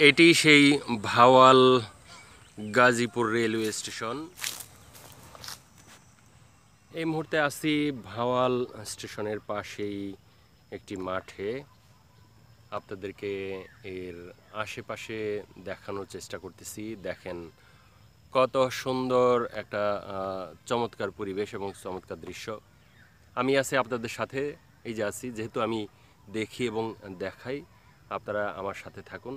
এটি সেই Bhawal Gazipur railway station. এই মুহূর্তে আছি ভাওয়াল স্টেশনের পাশেই একটি মাঠে। আপনাদেরকে এর আশেপাশে দেখানোর চেষ্টা করতেছি। দেখেন কত সুন্দর একটা চমৎকার পরিবেশ এবং চমৎকার দৃশ্য। আমি আছি আপনাদের সাথে, এই যে আছি, যেহেতু আমি দেখি এবং দেখাই, আপনারা আমার সাথে থাকুন।